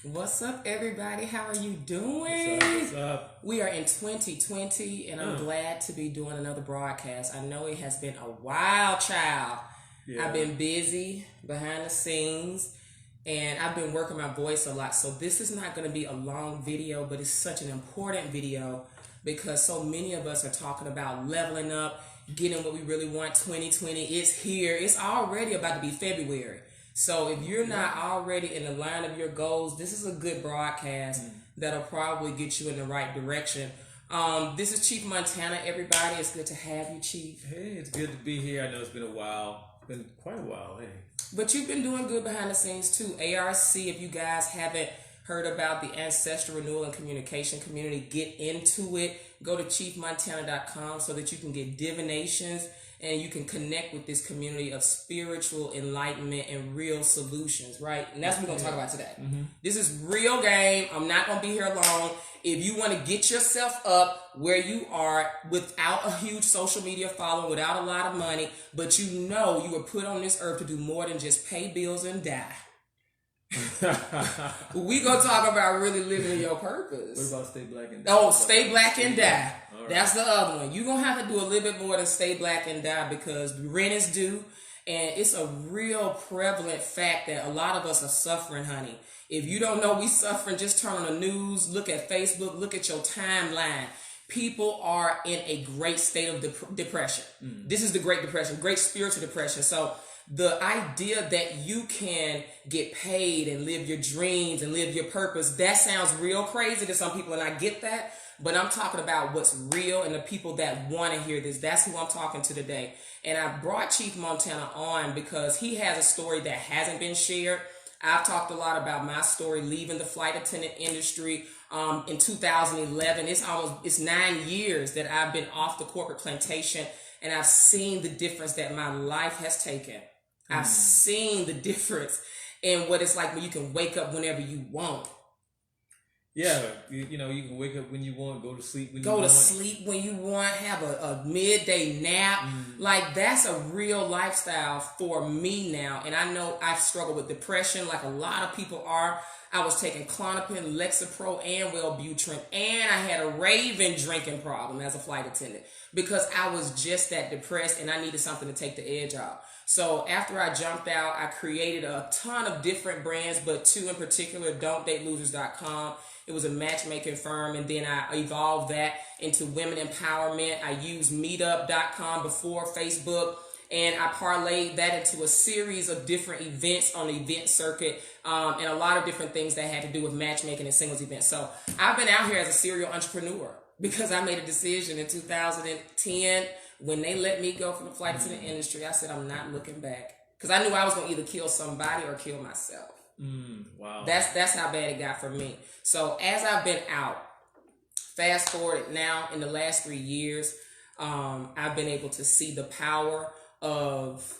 What's up, everybody? How are you doing? What's up? We are in 2020, and I'm glad to be doing another broadcast. I know it has been a while, child. I've Yeah. been busy behind the scenes, and I've been working my voice a lot. So this is not going to be a long video, but it's such an important video because so many of us are talking about leveling up, getting what we really want. 2020 is here. It's already about to be February. So if you're not already in the line of your goals, this is a good broadcast that'll probably get you in the right direction. This is Chief Montana, everybody. It's good to have you, Chief. Hey, it's good to be here. I know it's been a while. It's been quite a while. Hey. But you've been doing good behind the scenes too. ARC, if you guys haven't heard about the Ancestral Renewal and Communication Community, get into it. Go to chiefmontana.com so that you can get divinations and you can connect with this community of spiritual enlightenment and real solutions, right? And that's what we're going to talk about today. This is real game. I'm not going to be here long. If you want to get yourself up where you are without a huge social media following, without a lot of money, but you know you were put on this earth to do more than just pay bills and die. We gonna talk about really living your purpose. What about Stay Black and Die? Oh, Stay Black and Die. All right. That's the other one. You're gonna have to do a little bit more than Stay Black and Die because the rent is due, and it's a real prevalent fact that a lot of us are suffering, honey. If you don't know we suffering, just turn on the news, look at Facebook, look at your timeline. People are in a great state of depression. This is the Great Depression, great spiritual depression. So the idea that you can get paid and live your dreams and live your purpose, that sounds real crazy to some people, and I get that. But I'm talking about what's real and the people that want to hear this. That's who I'm talking to today. And I brought Chief Montana on because he has a story that hasn't been shared. I've talked a lot about my story leaving the flight attendant industry in 2011. It's 9 years that I've been off the corporate plantation, and I've seen the difference that my life has taken. I've seen the difference in what it's like when you can wake up whenever you want. Yeah, you know, you can wake up when you want, go to sleep when you Go want. to sleep when you want, have a midday nap. Like, that's a real lifestyle for me now. And I know I've struggled with depression like a lot of people are. I was taking Klonopin, Lexapro, and Wellbutrin, and I had a raving drinking problem as a flight attendant because I was just that depressed and I needed something to take the edge off. So after I jumped out, I created a ton of different brands, but two in particular, Don'tDateLosers.com. It was a matchmaking firm, and then I evolved that into women empowerment. I used Meetup.com before Facebook, and I parlayed that into a series of different events on the event circuit, and a lot of different things that had to do with matchmaking and singles events. So I've been out here as a serial entrepreneur because I made a decision in 2010 when they let me go from the flight attendant industry. I said, I'm not looking back because I knew I was going to either kill somebody or kill myself. Wow. That's how bad it got for me. So as I've been out, fast forward now in the last 3 years, I've been able to see the power of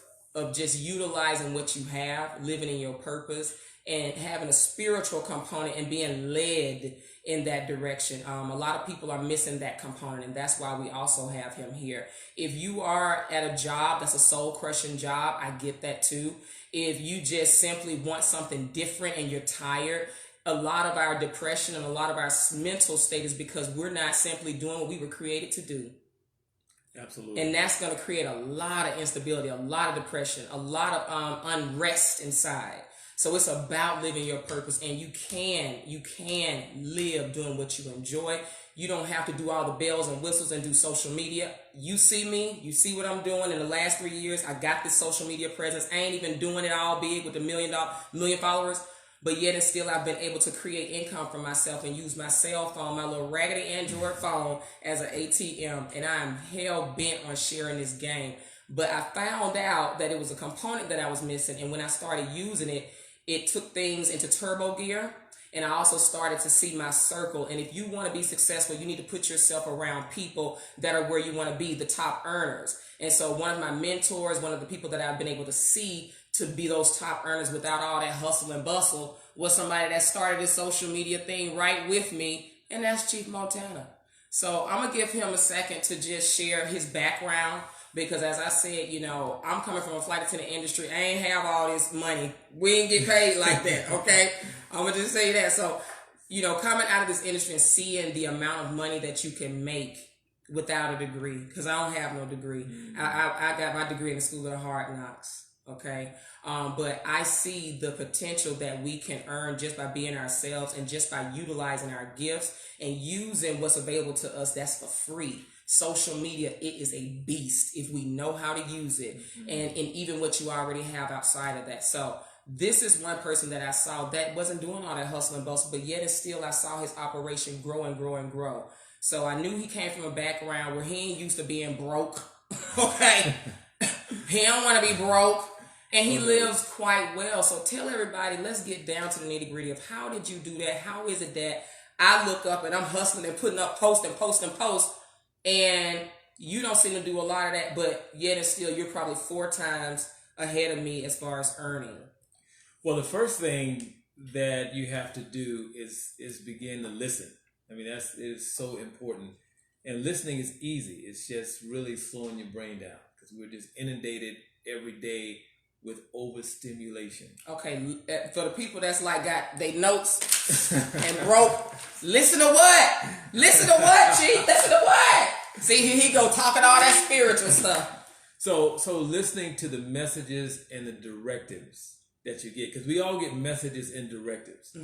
just utilizing what you have, living in your purpose, and having a spiritual component and being led in that direction. A lot of people are missing that component, and that's why we also have him here. If you are at a job that's a soul-crushing job, I get that too. If you just simply want something different and you're tired, a lot of our depression and a lot of our mental state is because we're not simply doing what we were created to do. Absolutely. And that's going to create a lot of instability, a lot of depression, a lot of unrest inside. So it's about living your purpose, and you can live doing what you enjoy. You don't have to do all the bells and whistles and do social media. You see me, you see what I'm doing in the last 3 years. I got this social media presence. I ain't even doing it all big with the million followers, but yet and still I've been able to create income for myself and use my cell phone, my little raggedy Android phone, as an ATM, and I'm hell bent on sharing this game. But I found out that it was a component that I was missing, and when I started using it, it took things into turbo gear, and I also started to see my circle. And if you want to be successful, you need to put yourself around people that are where you want to be, the top earners. And so one of my mentors, one of the people that I've been able to see to be those top earners without all that hustle and bustle, was somebody that started this social media thing right with me, and that's Chief Montana. So I'm going to give him a second to just share his background. Because as I said, you know, I'm coming from a flight attendant industry. I ain't have all this money. We ain't get paid like that, okay? I'm gonna just say that. So, coming out of this industry and seeing the amount of money that you can make without a degree, because I don't have no degree. I got my degree in the School of the Hard Knocks. Okay. But I see the potential that we can earn just by being ourselves and just by utilizing our gifts and using what's available to us that's for free. Social media, it is a beast if we know how to use it, and even what you already have outside of that. So this is one person that I saw that wasn't doing all that hustle and bustle, but yet and still I saw his operation grow and grow and grow. So I knew he came from a background where he ain't used to being broke. Okay. He don't want to be broke. And he lives quite well. So tell everybody, let's get down to the nitty gritty of how did you do that? How is it that I look up and I'm hustling and putting up post, and you don't seem to do a lot of that, but yet and still you're probably 4 times ahead of me as far as earning. Well, the first thing that you have to do is begin to listen. I mean, that is so important. And listening is easy. It's just really slowing your brain down because we're just inundated every day with overstimulation. Okay, for the people that's like got they notes and broke, listen to what? Listen to what, Chief? Listen to what? See, here he go talking all that spiritual stuff. So listening to the messages and the directives that you get, because we all get messages and directives,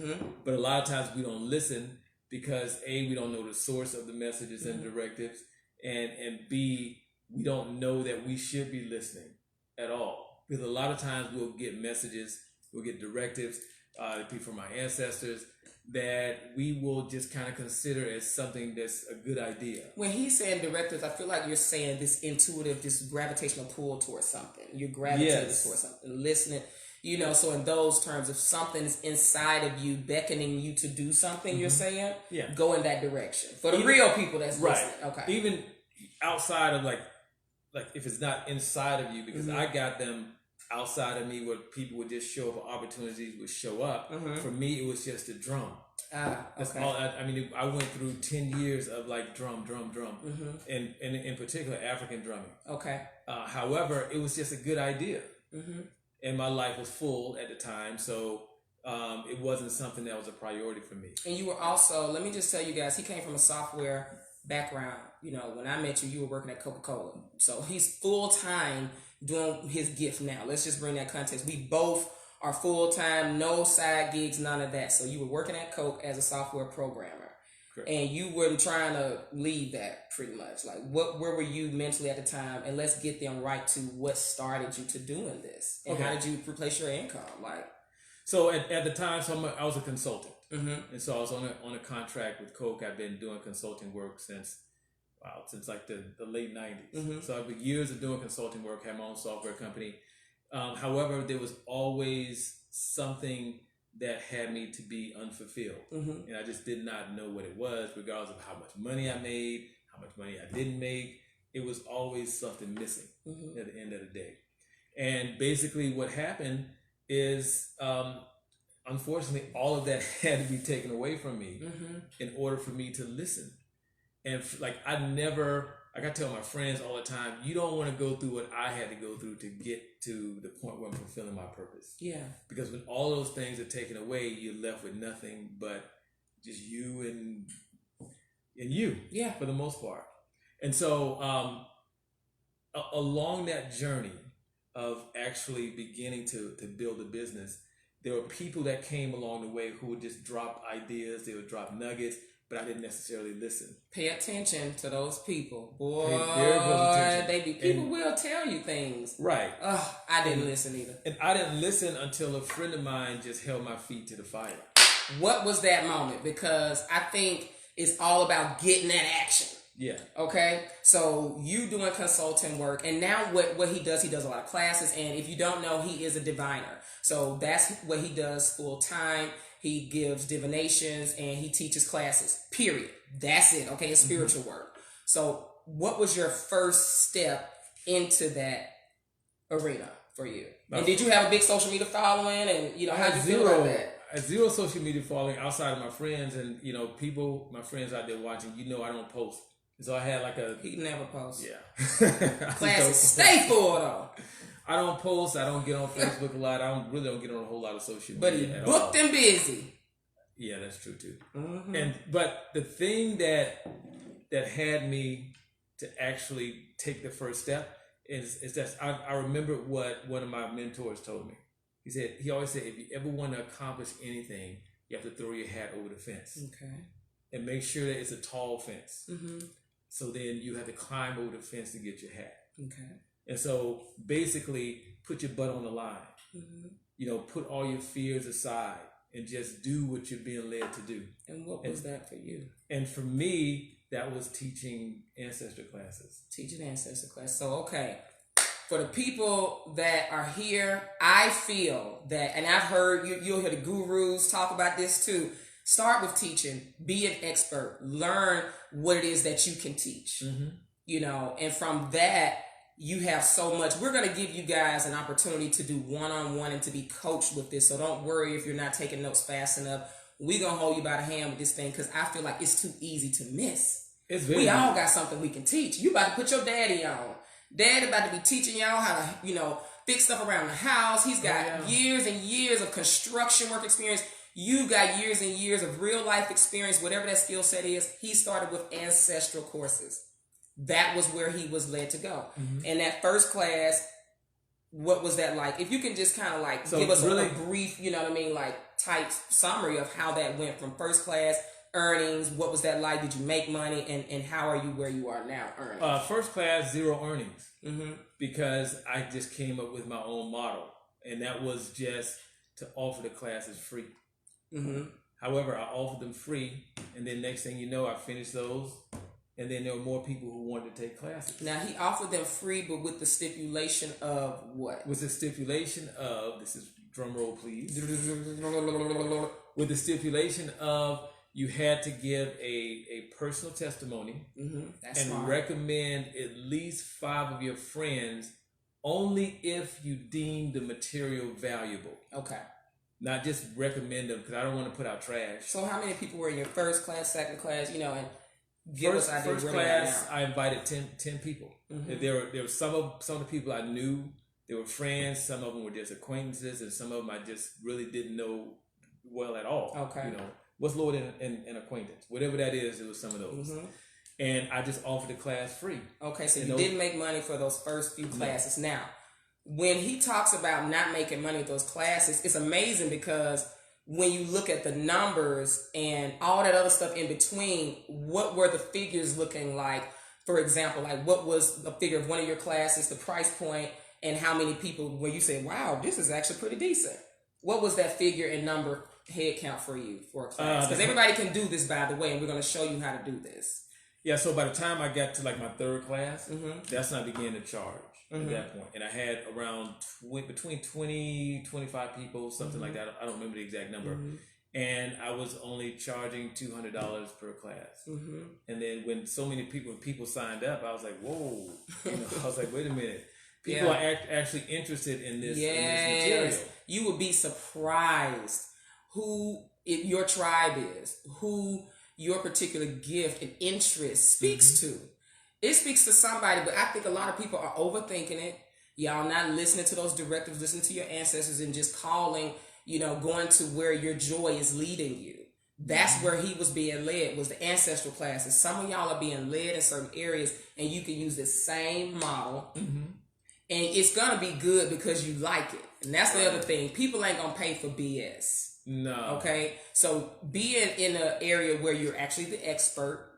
but a lot of times we don't listen because A, we don't know the source of the messages and directives, and B, we don't know that we should be listening at all. Because a lot of times we'll get messages, we'll get directives, people from our ancestors that we will just kind of consider as something that's a good idea. When he's saying directives, I feel like you're saying this intuitive, this gravitational pull towards something. You're gravitating towards something, listening. So in those terms, if something's inside of you beckoning you to do something, you're saying, go in that direction. For the real people that's listening. Okay. Even outside of like if it's not inside of you, because I got them outside of me where people would just show up or opportunities would show up. For me, it was just a drum. That's all. I mean, I went through 10 years of like drum, and in particular African drumming. Okay. However, it was just a good idea, and my life was full at the time, so it wasn't something that was a priority for me. And you were also, let me just tell you guys, he came from a software background. When I met you, you were working at Coca-Cola, so he's full time doing his gift now. Let's just bring that context. We both are full-time, no side gigs, none of that. So you were working at Coke as a software programmer. Correct. And you weren't trying to leave that pretty much. Like where were you mentally at the time? And let's get them right to what started you to doing this. And how did you replace your income? So at the time, I was a consultant. And so I was on a contract with Coke. I've been doing consulting work since like the late 90s. So I've been years of doing consulting work, had my own software company. However, there was always something that had me to be unfulfilled. And I just did not know what it was, regardless of how much money I made, how much money I didn't make. It was always something missing at the end of the day. And basically what happened is, unfortunately, all of that had to be taken away from me in order for me to listen. And I tell my friends all the time, you don't want to go through what I had to go through to get to the point where I'm fulfilling my purpose. Yeah. Because when all those things are taken away, you're left with nothing but just you and you. Yeah. For the most part. And so along that journey of actually beginning to build a business, there were people that came along the way who would just drop ideas, they would drop nuggets, but I didn't necessarily listen. Pay attention to those people. Boy, people will tell you things. Right. I didn't listen either. And I didn't listen until a friend of mine just held my feet to the fire. What was that moment? Because I think it's all about getting that action. Yeah. Okay. So you doing consulting work, and now what he does a lot of classes, and if you don't know, he is a diviner. So that's what he does full time. He gives divinations and he teaches classes, period. That's it. Okay. It's spiritual work. So what was your first step into that arena for you? And did you have a big social media following, and how did you feel about that? Zero social media following outside of my friends and, my friends out there watching, I don't post. So I had He never posts. Yeah. Classes stay full though. I don't post. I don't get on Facebook a lot. I don't get on a whole lot of social media. But he booked and busy. Yeah, that's true too. Mm-hmm. But the thing that had me to actually take the first step is that I remember what one of my mentors told me. He always said, if you ever want to accomplish anything, you have to throw your hat over the fence. Okay. And make sure that it's a tall fence. Mm-hmm. So then you have to climb over the fence to get your hat. Okay. And so basically put your butt on the line. Mm-hmm. You know, put all your fears aside and just do what you're being led to do. And what was that for you? And for me, that was teaching ancestor classes. Teaching ancestor class. So, okay. For the people that are here, I feel that, and I've heard, you'll hear the gurus talk about this too. Start with teaching. Be an expert. Learn what it is that you can teach. Mm-hmm. You know, and from that, you have so much. We're going to give you guys an opportunity to do one-on-one and to be coached with this. So don't worry if you're not taking notes fast enough. We're going to hold you by the hand with this thing because I feel like it's too easy to miss. We all got something we can teach. You about to put your daddy on. Daddy about to be teaching y'all how to, you know, fix stuff around the house. He's got years and years of construction work experience. You got years and years of real life experience, whatever that skill set is. He started with ancestral courses. That was where he was led to go. Mm-hmm. And that first class, what was that like? If you can just kind of like give us a brief, you know what I mean, like type summary of how that went from first class, earnings, what was that like? Did you make money? And how are you where you are now earning? First class, 0 earnings. Mm-hmm. Because I just came up with my own model. And that was just to offer the classes free. Mm-hmm. However, I offered them free. And then next thing you know, I finished those. And then there were more people who wanted to take classes. Now, he offered them free, but with the stipulation of what? With the stipulation of, this is drum roll please. With the stipulation of you had to give a personal testimony That's and smart. recommend at least 5 of your friends only if you deem the material valuable. Okay. Not just recommend them because I don't want to put out trash. So how many people were in your first class, second class, you know, and First class, I invited 10 people. Mm-hmm. There were some of the people I knew. They were friends. Some of them were just acquaintances, and some of them I just really didn't know well at all. Okay, you know what's lower than an acquaintance, whatever that is. It was some of those, and I just offered the class free. Okay, so you didn't make money for those first few classes. No. Now, when he talks about not making money with those classes, it's amazing because when you look at the numbers and all that other stuff in between, what were the figures looking like? For example, like what was the figure of one of your classes, the price point, and how many people where you say, wow, this is actually pretty decent. What was that figure and number head count for you for a class? Because everybody can do this, by the way, and we're going to show you how to do this. Yeah, so by the time I got to like my 3rd class, that's when I began to charge at that point. And I had around between 20, 25 people, something like that. I don't remember the exact number. And I was only charging $200 per class. And then when so many people signed up, I was like, whoa. I was like, wait a minute. People are actually interested in this, in this material. You would be surprised who your tribe is, who your particular gift and interest speaks to. It speaks to somebody, but I think a lot of people are overthinking it. Y'all not listening to those directives, listening to your ancestors and just calling, you know, going to where your joy is leading you. That's where he was being led, was the ancestral classes. Some of y'all are being led in certain areas and you can use the same model and it's going to be good because you like it. And that's the other thing. People ain't going to pay for BS. No. Okay. So being in an area where you're actually the expert,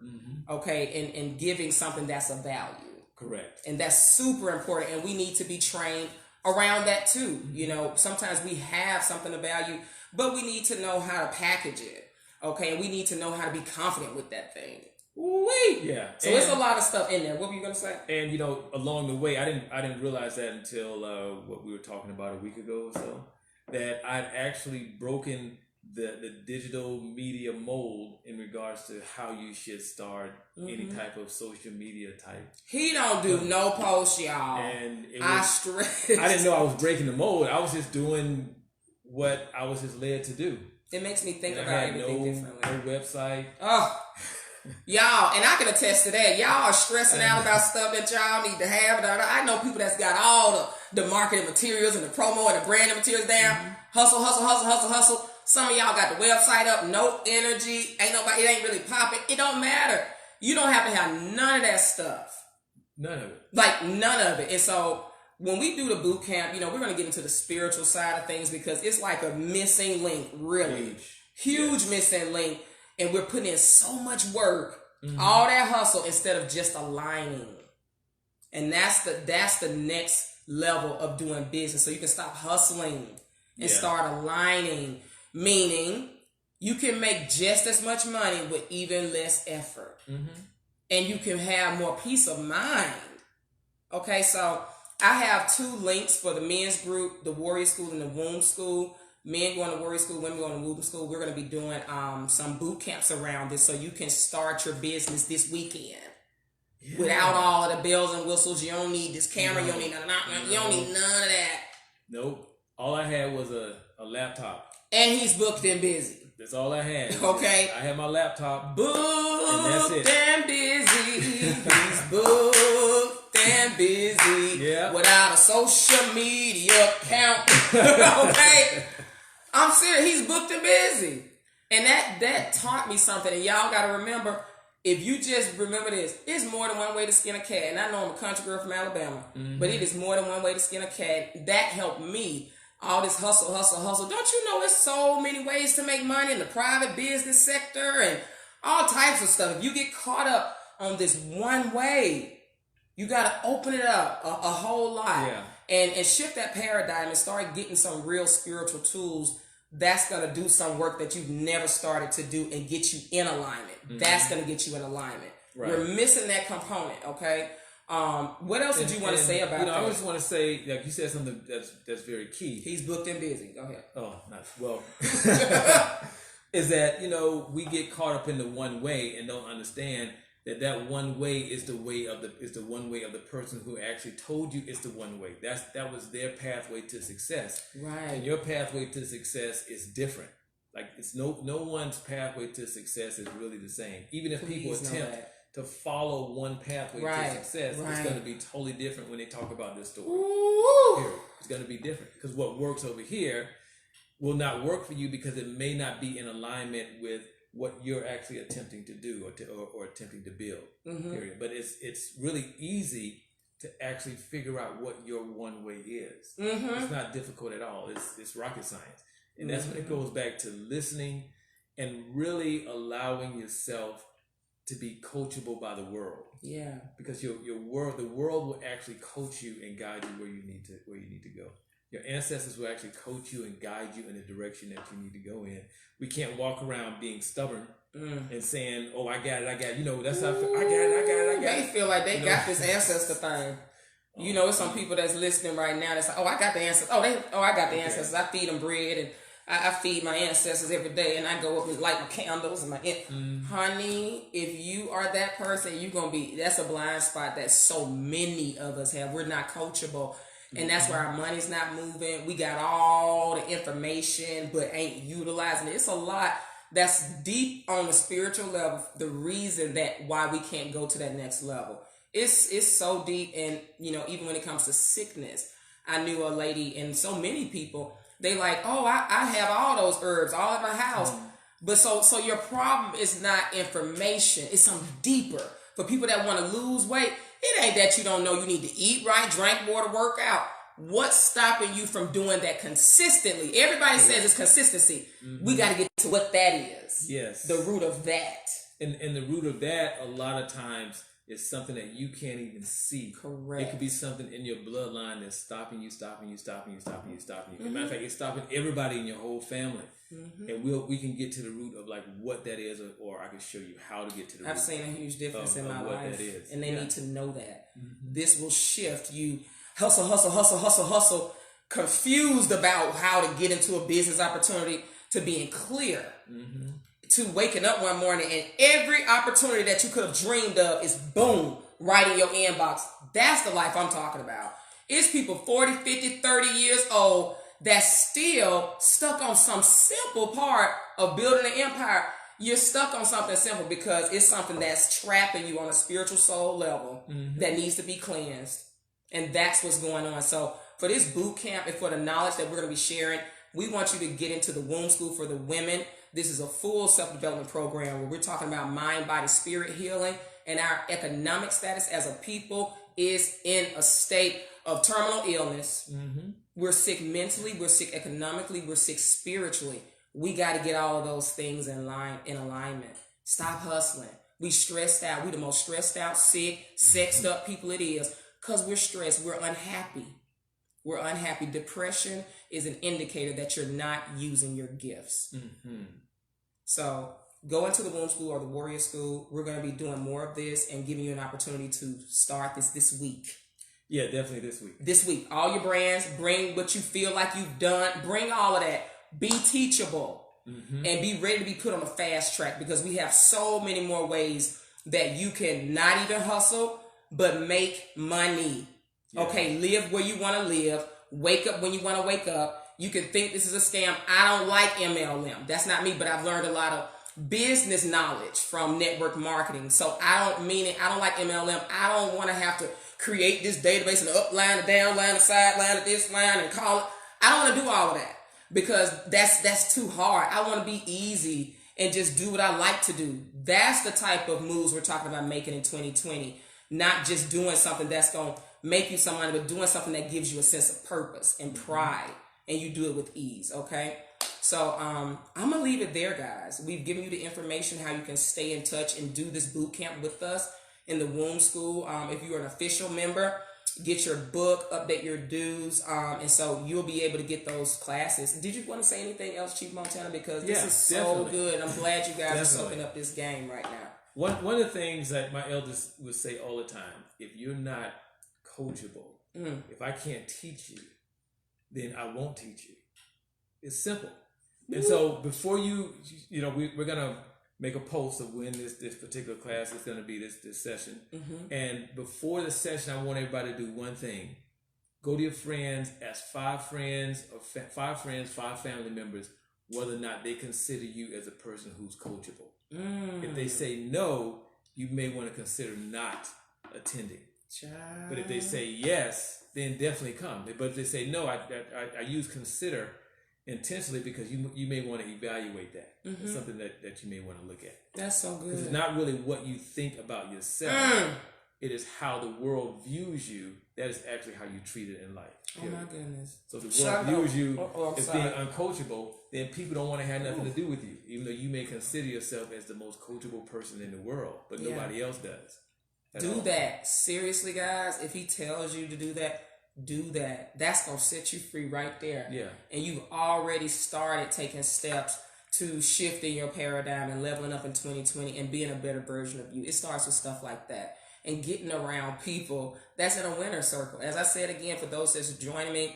okay, and giving something that's of value. Correct. And that's super important. And we need to be trained around that too. You know, sometimes we have something of value, but we need to know how to package it. Okay. And we need to know how to be confident with that thing. Wait. Yeah. So it's a lot of stuff in there. What were you going to say? And, you know, along the way, I didn't realize that until what we were talking about a week ago or so, that I'd actually broken the digital media mold in regards to how you should start any type of social media type. He don't do no posts, y'all. And I stress. I didn't know I was breaking the mold. I was just doing what I was just led to do. It makes me think about everything differently. No website. Oh, y'all, and I can attest to that. Y'all are stressing out about stuff that y'all need to have. I know people that's got all the marketing materials and the promo and the branding materials down. Hustle. Some of y'all got the website up, no energy, it ain't really popping. It don't matter. You don't have to have none of that stuff. None of it. Like none of it. And so when we do the boot camp, we're going to get into the spiritual side of things because it's like a missing link, really. Huge missing link. And we're putting in so much work, all that hustle instead of just aligning. And that's the next level of doing business. So you can stop hustling and start aligning. Meaning you can make just as much money with even less effort. And you can have more peace of mind. Okay, so I have 2 links for the men's group, the Warrior School and the Womb School. Men going to Warrior School, women going to Womb School. We're going to be doing some boot camps around this so you can start your business this weekend. Without all of the bells and whistles. You don't need this camera. You don't need you don't need none of that. Nope. All I had was a laptop. And he's booked and busy. That's all I had. Okay. I had my laptop. Booked and that's it. And busy. He's booked and busy. Yeah. Without a social media account. Okay. I'm serious. He's booked and busy. And that taught me something. And y'all got to remember, if you just remember this, it's more than one way to skin a cat. And I know I'm a country girl from Alabama, but it is more than one way to skin a cat. That helped me. All this hustle. Don't you know there's so many ways to make money in the private business sector and all types of stuff. If you get caught up on this one way, you got to open it up a whole lot and shift that paradigm and start getting some real spiritual tools that's going to do some work that you've never started to do and get you in alignment. That's going to get you in alignment. Right. We're missing that component, okay? What else did you want to say about that? I just want to say, like you said something that's very key. He's booked and busy. Go ahead. Oh, nice. Well, is that, we get caught up in the one way and don't understand that one way is the one way of the person who actually told you it's the one way. That was their pathway to success. Right. And your pathway to success is different. Like it's no one's pathway to success is really the same. Even if people attempt to follow one pathway to success, it's going to be totally different when they talk about this story. It's going to be different because what works over here will not work for you because it may not be in alignment with what you're actually attempting to do or attempting to build. Period. But it's really easy to actually figure out what your one way is. It's not difficult at all. It's rocket science, and that's when it goes back to listening and really allowing yourself to be coachable by the world. Yeah. Because the world will actually coach you and guide you where you need to go. Your ancestors will actually coach you and guide you in the direction that you need to go in. We can't walk around being stubborn and saying, "Oh, I got it." That's how I feel. I got it. They feel like they got this ancestor thing. It's some people that's listening right now that's like, "Oh, I got the ancestors. I got the ancestors. I feed them bread and I feed my ancestors every day, and I go up and light my candles and honey, if you are that person, that's a blind spot that so many of us have. We're not coachable. And that's where our money's not moving. We got all the information, but ain't utilizing it. It's a lot that's deep on the spiritual level. The reason why we can't go to that next level. It's so deep. And, even when it comes to sickness, I knew a lady and so many people, they like, oh, I have all those herbs all in my house. But so your problem is not information. It's something deeper. For people that want to lose weight, it ain't that you don't know you need to eat right, drink water, work out. What's stopping you from doing that consistently? Everybody says it's consistency. We got to get to what that is. Yes. The root of that. And the root of that, a lot of times, is something that you can't even see. Correct. It could be something in your bloodline that's stopping you. As a matter of fact, it's stopping everybody in your whole family. And we can get to the root of like what that is, or I can show you how to get to the root. I've seen a huge difference in my life, that is. And they need to know that. This will shift you. Hustle, confused about how to get into a business opportunity, to being clear, to waking up one morning and every opportunity that you could have dreamed of is boom, right in your inbox. That's the life I'm talking about. It's people 40, 50, 30 years old that's still stuck on some simple part of building an empire. You're stuck on something simple because it's something that's trapping you on a spiritual soul level that needs to be cleansed. And that's what's going on. So for this boot camp and for the knowledge that we're going to be sharing, We want you to get into the Womb School for the women. This is a full self-development program where we're talking about mind, body, spirit healing, and our economic status as a people is in a state of terminal illness. Mm-hmm. We're sick mentally, we're sick economically, we're sick spiritually. We got to get all of those things in alignment. Stop hustling. We stressed out. We the most stressed out, sick, sexed up people it is because we're stressed. We're unhappy. We're unhappy. Depression is an indicator that you're not using your gifts. Mm-hmm. So go into the Womb School or the Warrior School. We're going to be doing more of this and giving you an opportunity to start this week. Yeah, definitely this week. This week. All your brands, bring what you feel like you've done. Bring all of that. Be teachable. Mm-hmm. And be ready to be put on a fast track because we have so many more ways that you can not even hustle, but make money. Yeah. Okay, live where you want to live. Wake up when you want to wake up. You can think this is a scam. I don't like MLM. That's not me, but I've learned a lot of business knowledge from network marketing. So I don't like MLM. I don't want to have to create this database in the up line, the down line, the side line, this line, and call it. I don't want to do all of that. Because that's too hard. I want to be easy and just do what I like to do. That's the type of moves we're talking about making in 2020. Not just doing something that's going to make you some money, but doing something that gives you a sense of purpose and pride. And you do it with ease, okay? So I'm going to leave it there, guys. We've given you the information how you can stay in touch and do this boot camp with us in the Womb School. If you're an official member, get your book, update your dues, and so you'll be able to get those classes. Did you want to say anything else, Chief Montana? Because this is so definitely good. I'm glad you guys are soaking up this game right now. One of the things that my elders would say all the time, if you're not coachable, if I can't teach you, then I won't teach you. It's simple. And so before we're going to make a post of when this particular class is going to be this session. Mm-hmm. And before the session, I want everybody to do one thing. Go to your friends, ask 5 friends, 5 family members, whether or not they consider you as a person who's coachable. If they say no, you may want to consider not attending. But if they say yes, then definitely come. But if they say no, I use consider intentionally because you may want to evaluate that. Mm-hmm. It's something that you may want to look at. That's so good. Because it's not really what you think about yourself. It is how the world views you. That is actually how you treat it in life. Period. Oh my goodness. So if the world views you as being uncoachable, then people don't want to have nothing to do with you. Even though you may consider yourself as the most coachable person in the world. But nobody else does. Do that. Seriously, guys. If he tells you to do that, do that. That's going to set you free right there. Yeah. And you've already started taking steps to shifting your paradigm and leveling up in 2020 and being a better version of you. It starts with stuff like that. And getting around people that's in a winner circle. As I said again, for those that's joining me,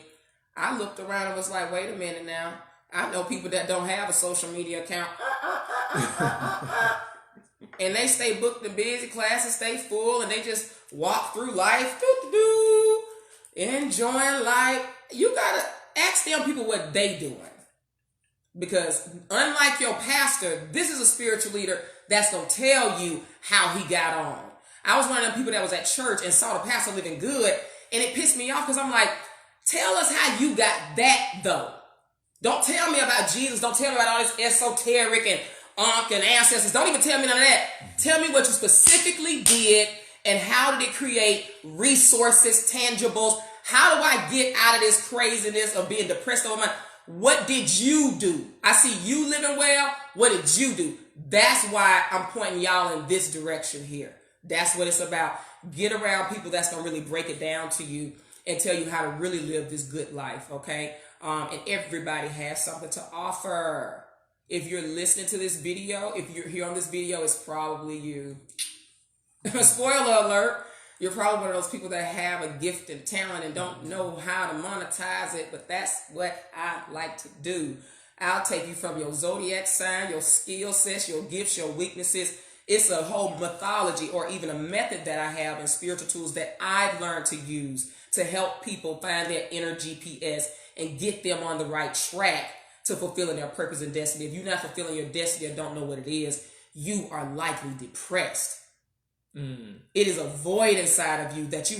I looked around and was like, wait a minute now. I know people that don't have a social media account. And they stay booked and busy, classes stay full, and they just walk through life. Enjoying life. You gotta ask them people what they doing. Because unlike your pastor, this is a spiritual leader that's gonna tell you how he got on. I was one of them people that was at church and saw the pastor living good, and it pissed me off because I'm like, tell us how you got that though. Don't tell me about Jesus. Don't tell me about all this esoteric and and ancestors. Don't even tell me none of that. Tell me what you specifically did and how did it create resources, tangibles. How do I get out of this craziness of being depressed over money? What did you do? I see you living well. What did you do? That's why I'm pointing y'all in this direction here. That's what it's about. Get around people that's going to really break it down to you and tell you how to really live this good life, okay? And everybody has something to offer. If you're listening to this video, if you're here on this video, it's probably you. Spoiler alert. You're probably one of those people that have a gift and talent and don't know how to monetize it, but that's what I like to do. I'll take you from your zodiac sign, your skill sets, your gifts, your weaknesses. It's a whole mythology or even a method that I have in spiritual tools that I've learned to use to help people find their inner GPS and get them on the right track to fulfilling their purpose and destiny. If you're not fulfilling your destiny or don't know what it is, you are likely depressed. It is a void inside of you that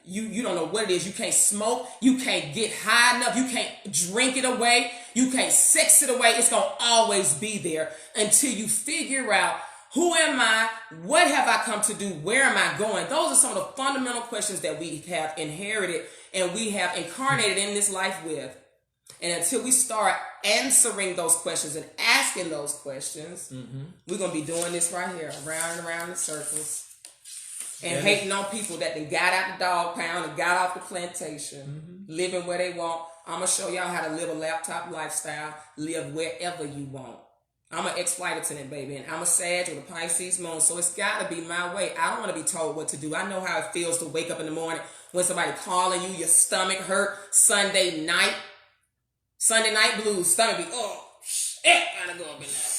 you don't know what it is. You can't smoke. You can't get high enough. You can't drink it away. You can't sex it away. It's going to always be there until you figure out, who am I? What have I come to do? Where am I going? Those are some of the fundamental questions that we have inherited and we have incarnated in this life with. And until we start answering those questions and asking those questions, we're going to be doing this right here, around and around in circles. And hating on people that then got out the dog pound and got off the plantation, living where they want. I'm going to show y'all how to live a laptop lifestyle, live wherever you want. I'm an ex-flight attendant, baby, and I'm a Sag with a Pisces moon, so it's got to be my way. I don't want to be told what to do. I know how it feels to wake up in the morning when somebody calling you, your stomach hurt, Sunday night blues, stomach be, oh, shit, gotta go up in there.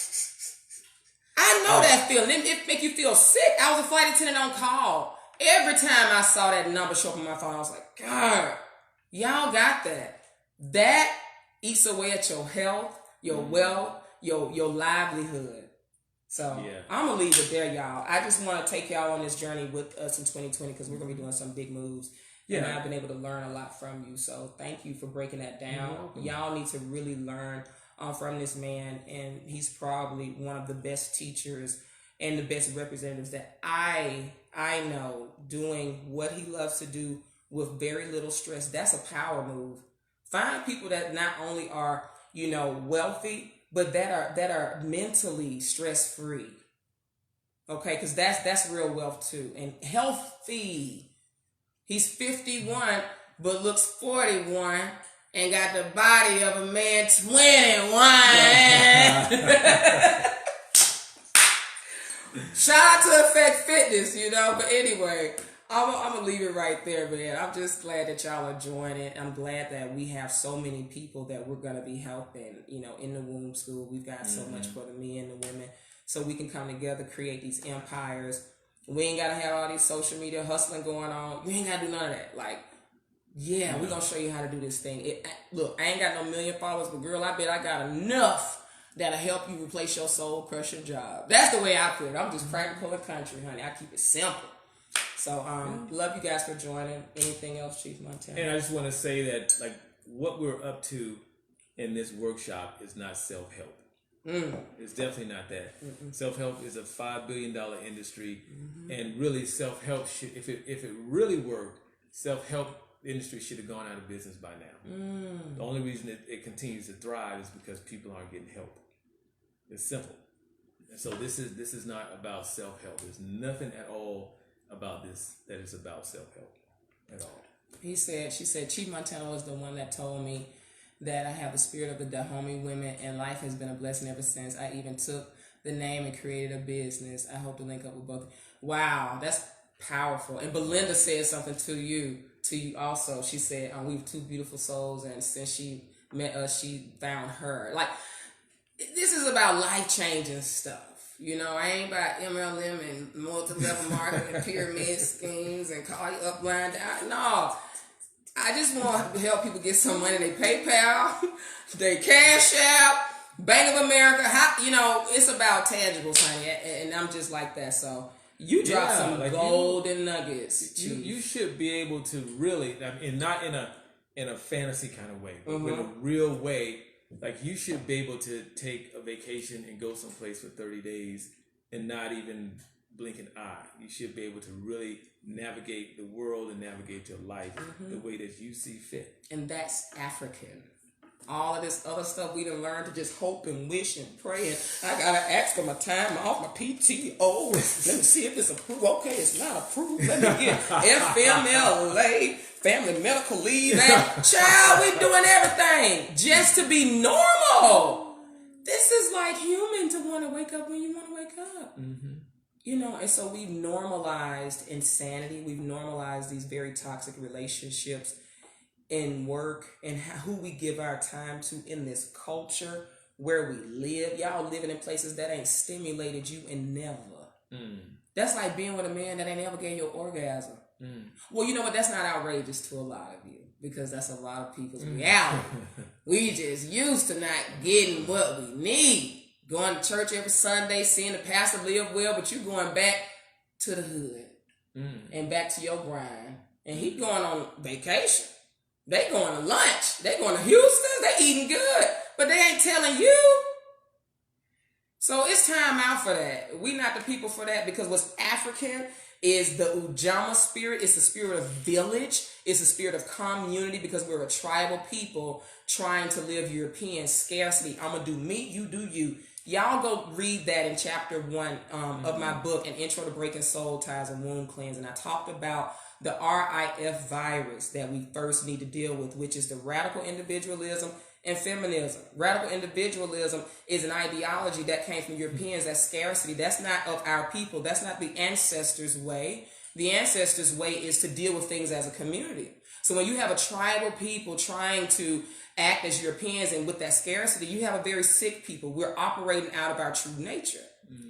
I know that feeling. It make you feel sick. I was a flight attendant on call. Every time I saw that number show up on my phone, I was like, God, y'all got that. That eats away at your health, your wealth, your livelihood. So I'm going to leave it there, y'all. I just want to take y'all on this journey with us in 2020 because we're going to be doing some big moves. Yeah. And I've been able to learn a lot from you. So thank you for breaking that down. Y'all need to really learn from this man. And he's probably one of the best teachers and the best representatives that I know doing what he loves to do with very little stress. That's a power move. Find people that not only are, wealthy, but that are mentally stress-free. Okay, because that's real wealth too. And healthy. He's 51, but looks 41 and got the body of a man 21. Shout out to Effect Fitness, But anyway, I'm going to leave it right there, man. I'm just glad that y'all are joining. I'm glad that we have so many people that we're going to be helping, in the womb school. We've got so much for the men and the women so we can come together, create these empires. We ain't got to have all these social media hustling going on. You ain't got to do none of that. We're going to show you how to do this thing. Look, I ain't got no million followers, but girl, I bet I got enough that'll help you replace your soul-crushing job. That's the way I put it. I'm just practical and country, honey. I keep it simple. So, love you guys for joining. Anything else, Chief Montana? And I just want to say that, what we're up to in this workshop is not self-help. It's definitely not that. Self-help is a $5 billion industry, and really self-help should, if it really worked, self-help industry should have gone out of business by now. The only reason it continues to thrive is because people aren't getting help. It's simple. And so this is not about self-help. There's nothing at all about this that is about self-help at all. She said, Chief Montana was the one that told me that I have the spirit of the Dahomey women, and life has been a blessing ever since. I even took the name and created a business. I hope to link up with both. Wow, that's powerful. And Belinda said something to you also. She said, we have two beautiful souls, and since she met us, she found her. This is about life-changing stuff. I ain't about MLM and multi-level marketing and pyramid schemes and call you up, blind down. No. I just want to help people get some money. They PayPal, they Cash App, Bank of America. It's about tangibles, honey. And I'm just like that. So you drop some golden nuggets. You should be able to really, and not in a fantasy kind of way, but in a real way. You should be able to take a vacation and go someplace for 30 days and not even blink an eye. You should be able to really navigate the world and navigate your life the way that you see fit. And that's African. All of this other stuff we done learned to just hope and wish and pray. And I got to ask for my time off, my PTO. Let me see if it's approved. Okay, it's not approved. Let me get FMLA. Family medical leave. Child, we doing everything just to be normal. This is human to want to wake up when you want to wake up. And so we've normalized insanity. We've normalized these very toxic relationships in work and who we give our time to in this culture where we live. Y'all living in places that ain't stimulated you and never. That's like being with a man that ain't ever gave you an orgasm. Well, you know what? That's not outrageous to a lot of you because that's a lot of people's reality. We just used to not getting what we need. Going to church every Sunday, seeing the pastor live well, but you going back to the hood and back to your grind and he going on vacation. They going to lunch. They going to Houston. They eating good, but they ain't telling you. So it's time out for that. We not the people for that, because what's African is the Ujamaa spirit. It's the spirit of village. It's the spirit of community, because we're a tribal people trying to live European scarcity. I'm going to do me, you do you. Y'all go read that in chapter 1 of my book, An Intro to Breaking Soul Ties and Womb Cleansing. I talked about the RIF virus that we first need to deal with, which is the radical individualism and feminism. Radical individualism is an ideology that came from Europeans. That's scarcity. That's not of our people. That's not the ancestors' way. The ancestors' way is to deal with things as a community. So when you have a tribal people trying to act as Europeans and with that scarcity, you have a very sick people. We're operating out of our true nature.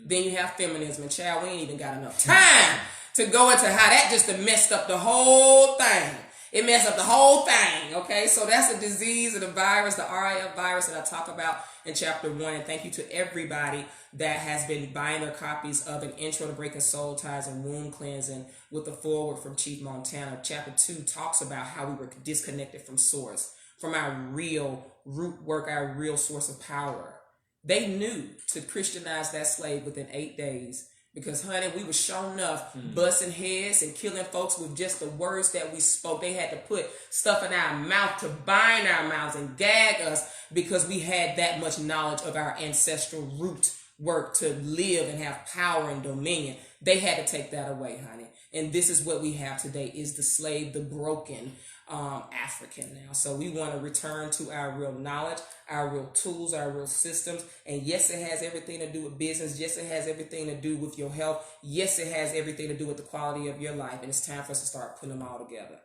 Then you have feminism, and child, we ain't even got enough time to go into how that just messed up the whole thing. It messed up the whole thing, okay? So that's a disease of the virus, the RIF virus that I talk about in chapter 1. And thank you to everybody that has been buying their copies of An Intro to Breaking Soul Ties and Womb Cleansing with the foreword from Chief Montana. Chapter 2 talks about how we were disconnected from source, from our real root work, our real source of power. They knew to Christianize that slave within 8 days. Because, honey, we were sure enough busting heads and killing folks with just the words that we spoke. They had to put stuff in our mouth to bind our mouths and gag us, because we had that much knowledge of our ancestral root work to live and have power and dominion. They had to take that away, honey. And this is what we have today, is the slave, the broken African now. So we want to return to our real knowledge, our real tools, our real systems. And yes, it has everything to do with business. Yes, it has everything to do with your health. Yes, it has everything to do with the quality of your life. And it's time for us to start putting them all together.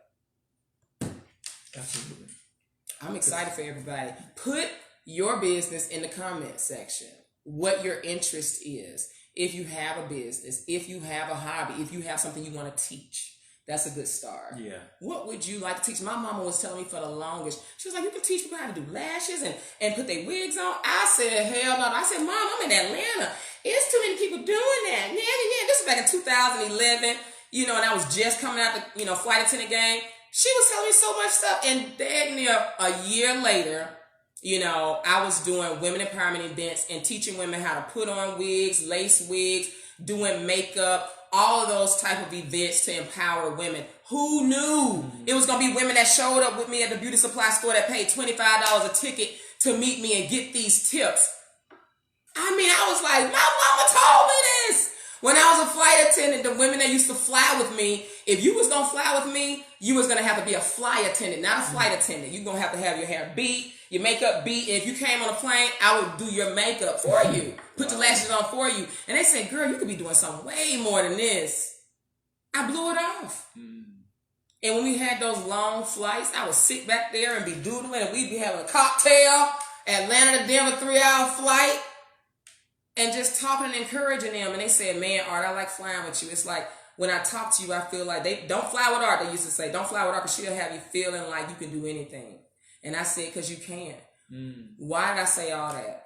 Absolutely. I'm excited for everybody. Put your business in the comment section, what your interest is. If you have a business, if you have a hobby, if you have something you want to teach. That's a good start. Yeah. What would you like to teach? My mama was telling me for the longest. She was like, you can teach people how to do lashes and put their wigs on. I said, hell no. I said, Mom, I'm in Atlanta. It's too many people doing that. Yeah. This was back in 2011, and I was just coming out the, flight attendant game. She was telling me so much stuff. And dang near a year later, I was doing women empowerment events and teaching women how to put on wigs, lace wigs, doing makeup, all of those type of events to empower women. Who knew it was going to be women that showed up with me at the beauty supply store that paid $25 a ticket to meet me and get these tips? I was like, my mama told me this. When I was a flight attendant, the women that used to fly with me, if you was going to fly with me, you was going to have to be a fly attendant, not a flight attendant. You're going to have your hair beat, your makeup beat. And if you came on a plane, I would do your makeup for you, put your lashes on for you. And they said, girl, you could be doing something way more than this. I blew it off. And when we had those long flights, I would sit back there and be doodling, and we'd be having a cocktail, Atlanta to Denver 3-hour flight, and just talking and encouraging them. And they said, man, Art, I like flying with you. It's like, when I talk to you, I feel like they don't fly with Art. They used to say, don't fly with Art, because she'll have you feeling like you can do anything. And I said, because you can. Why did I say all that?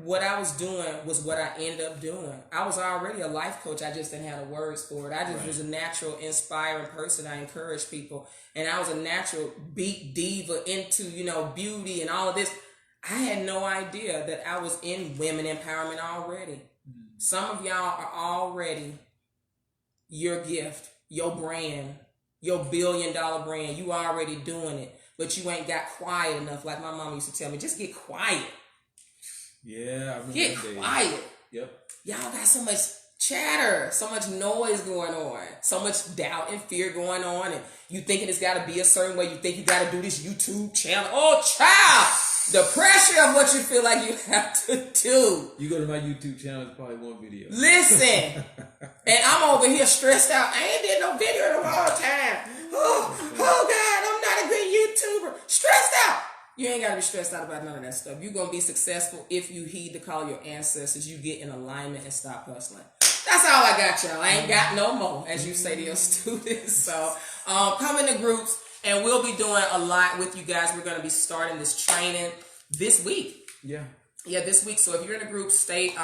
What I was doing was what I ended up doing. I was already a life coach. I just didn't have the words for it. I just was a natural, inspiring person. I encouraged people. And I was a natural beat diva into, beauty and all of this. I had no idea that I was in women empowerment already. Some of y'all are already your gift, your brand, your $1 billion brand. You already doing it, but you ain't got quiet enough. Like my mom used to tell me, just get quiet. Yeah, I remember. Get quiet. Yep. Y'all got so much chatter, so much noise going on, so much doubt and fear going on, and you thinking it's got to be a certain way. You think you got to do this YouTube channel. Oh, child! The pressure of what you feel like you have to do. You go to my YouTube channel, it's probably one video. Listen, and I'm over here stressed out. I ain't did no video in a long time. Oh God, I'm not a good YouTuber. Stressed out. You ain't got to be stressed out about none of that stuff. You're going to be successful if you heed the call of your ancestors. You get in alignment and stop hustling. That's all I got, y'all. I ain't got no more, as you say to your students. So come into groups, and we'll be doing a lot with you guys. We're going to be starting this training this week. Yeah, this week. So if you're in a group, stay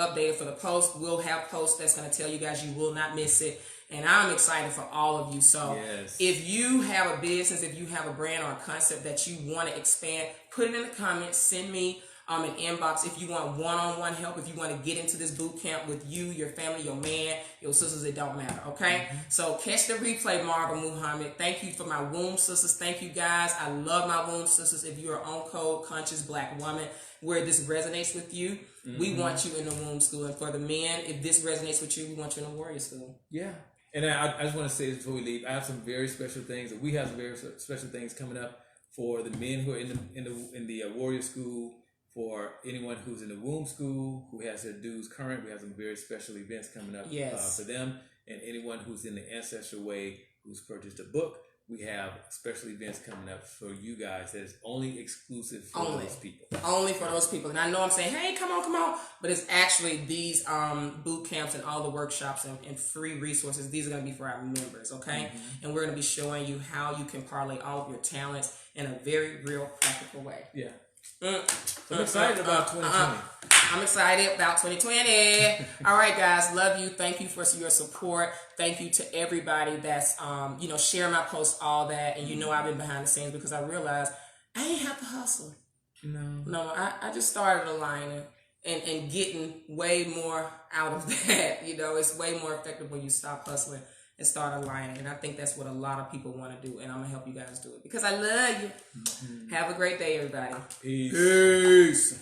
updated for the post. We'll have posts that's going to tell you guys you will not miss it. And I'm excited for all of you. So if you have a business, if you have a brand or a concept that you want to expand, put it in the comments. Send me an inbox if you want one-on-one help, if you want to get into this boot camp with you, your family, your man, your sisters, it don't matter, okay? So catch the replay, Marva Muhammad. Thank you for my womb sisters. Thank you, guys. I love my womb sisters. If you're on Code Conscious Black Woman, where this resonates with you, we want you in the womb school. And for the men, if this resonates with you, we want you in the warrior school. Yeah. And I just want to say this before we leave, I have some very special things, we have some very special things coming up for the men who are in the warrior school. For anyone who's in the womb school, who has their dues current, we have some very special events coming up for them. And anyone who's in the Ancestral Way, who's purchased a book, we have special events coming up for you guys that's only exclusive for those people. Only for those people. And I know I'm saying, hey, come on. But it's actually these boot camps and all the workshops and free resources. These are going to be for our members, okay? And we're going to be showing you how you can parlay all of your talents in a very real, practical way. Yeah. I'm excited about 2020. I'm excited about 2020. All right, guys. Love you. Thank you for your support. Thank you to everybody that's, sharing my posts, all that. And I've been behind the scenes because I realized I ain't have to hustle. No, I just started aligning and getting way more out of that. It's way more effective when you stop hustling and start aligning. And I think that's what a lot of people want to do. And I'm going to help you guys do it because I love you. Have a great day, everybody. Peace.